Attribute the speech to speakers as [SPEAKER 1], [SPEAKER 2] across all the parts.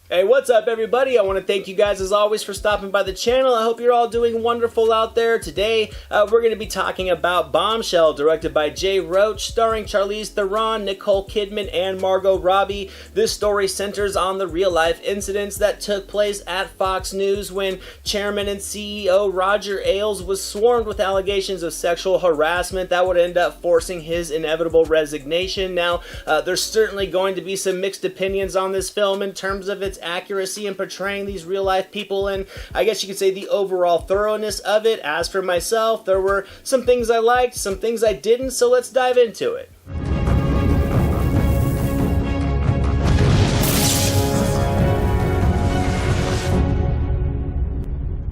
[SPEAKER 1] Hey, what's up everybody? I want to thank you guys as always for stopping by the channel. I hope you're all doing wonderful out there. Today, we're going to be talking about Bombshell, directed by Jay Roach, starring Charlize Theron, Nicole Kidman, and Margot Robbie. This story centers on the real-life incidents that took place at Fox News when Chairman and CEO Roger Ailes was swarmed with allegations of sexual harassment that would end up forcing his inevitable resignation. Now, there's certainly going to be some mixed opinions on this film in terms of its accuracy in portraying these real-life people, and I guess you could say the overall thoroughness of it. As for myself, there were some things I liked, some things I didn't, so let's dive into it.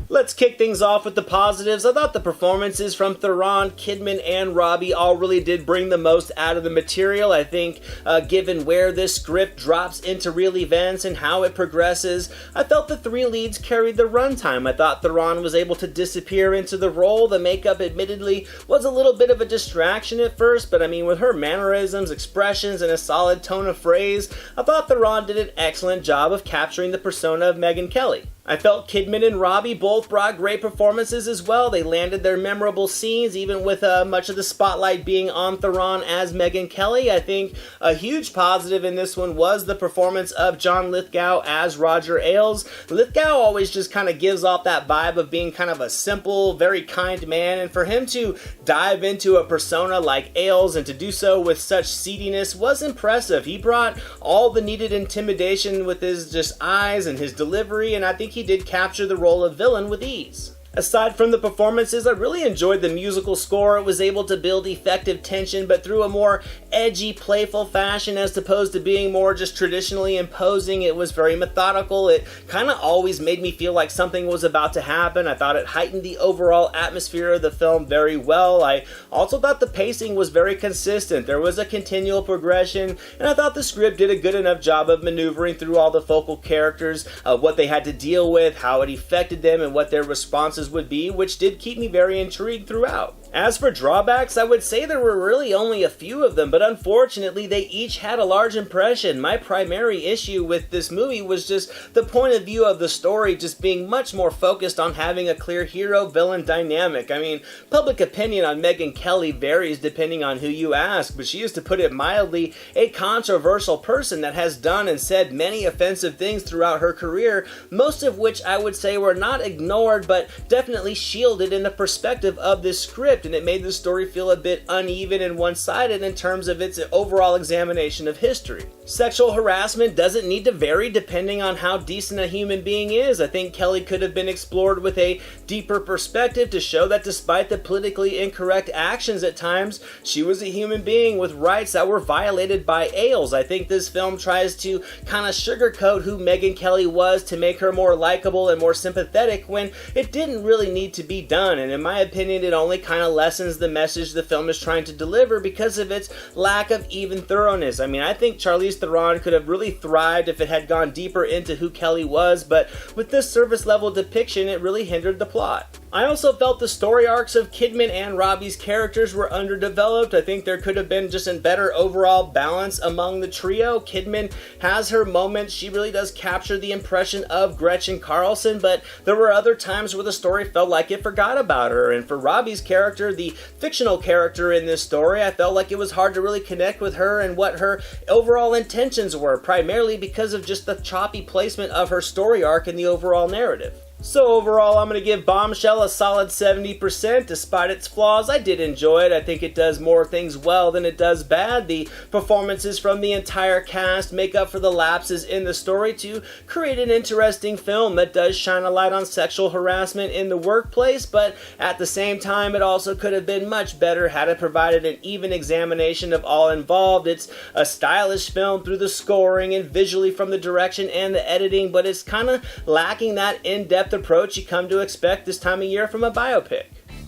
[SPEAKER 1] Let's kick things off with the positives. I thought the performances from Theron, Kidman, and Robbie all really did bring the most out of the material. I think given where this script drops into real events and how it progresses, I felt the three leads carried the runtime. I thought Theron was able to disappear into the role. The makeup admittedly was a little bit of a distraction at first, but I mean, with her mannerisms, expressions, and a solid tone of phrase, I thought Theron did an excellent job of capturing the persona of Megyn Kelly. I felt Kidman and Robbie both brought great performances as well. They landed their memorable scenes, even with much of the spotlight being on Theron as Megyn Kelly. I think a huge positive in this one was the performance of John Lithgow as Roger Ailes. Lithgow always just kind of gives off that vibe of being kind of a simple, very kind man, and for him to dive into a persona like Ailes and to do so with such seediness was impressive. He brought all the needed intimidation with his just eyes and his delivery, and I think he did capture the role of villain with ease. Aside from the performances, I really enjoyed the musical score. It was able to build effective tension, but through a more edgy, playful fashion as opposed to being more just traditionally imposing. It was very methodical. It kind of always made me feel like something was about to happen. I thought it heightened the overall atmosphere of the film very well. I also thought the pacing was very consistent. There was a continual progression, and I thought the script did a good enough job of maneuvering through all the focal characters, what they had to deal with, how it affected them, and what their responses would be, which did keep me very intrigued throughout. As for drawbacks, I would say there were really only a few of them, but unfortunately they each had a large impression. My primary issue with this movie was just the point of view of the story just being much more focused on having a clear hero-villain dynamic. I mean, public opinion on Megyn Kelly varies depending on who you ask, but she is, to put it mildly, a controversial person that has done and said many offensive things throughout her career, most of which I would say were not ignored, but definitely shielded in the perspective of this script, and it made the story feel a bit uneven and one-sided in terms of its overall examination of history. Sexual harassment doesn't need to vary depending on how decent a human being is. I think Kelly could have been explored with a deeper perspective to show that despite the politically incorrect actions at times, she was a human being with rights that were violated by Ailes. I think this film tries to kind of sugarcoat who Megyn Kelly was to make her more likable and more sympathetic when it didn't really need to be done, and in my opinion it only kind of lessens the message the film is trying to deliver because of its lack of even thoroughness. I mean, I think Charlize Theron could have really thrived if it had gone deeper into who Kelly was, but with this surface level depiction it really hindered the plot. I also felt the story arcs of Kidman and Robbie's characters were underdeveloped. I think there could have been just a better overall balance among the trio. Kidman has her moments. She really does capture the impression of Gretchen Carlson, but there were other times where the story felt like it forgot about her. And for Robbie's character, the fictional character in this story, I felt like it was hard to really connect with her and what her overall intentions were, primarily because of just the choppy placement of her story arc in the overall narrative. So overall, I'm going to give Bombshell a solid 70%. Despite its flaws, I did enjoy it. I think it does more things well than it does bad. The performances from the entire cast make up for the lapses in the story to create an interesting film that does shine a light on sexual harassment in the workplace, but at the same time, it also could have been much better had it provided an even examination of all involved. It's a stylish film through the scoring and visually from the direction and the editing, but it's kind of lacking that in-depth approach you come to expect this time of year from a biopic.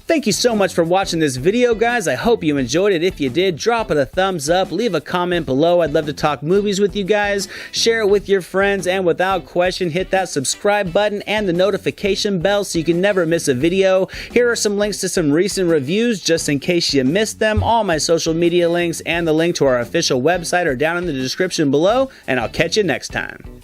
[SPEAKER 1] Thank you so much for watching this video, guys. I hope you enjoyed it. If you did, drop it a thumbs up, leave a comment below. I'd love to talk movies with you guys. Share it with your friends, and without question, hit that subscribe button and the notification bell so you can never miss a video. Here are some links to some recent reviews just in case you missed them. All my social media links and the link to our official website are down in the description below, and I'll catch you next time.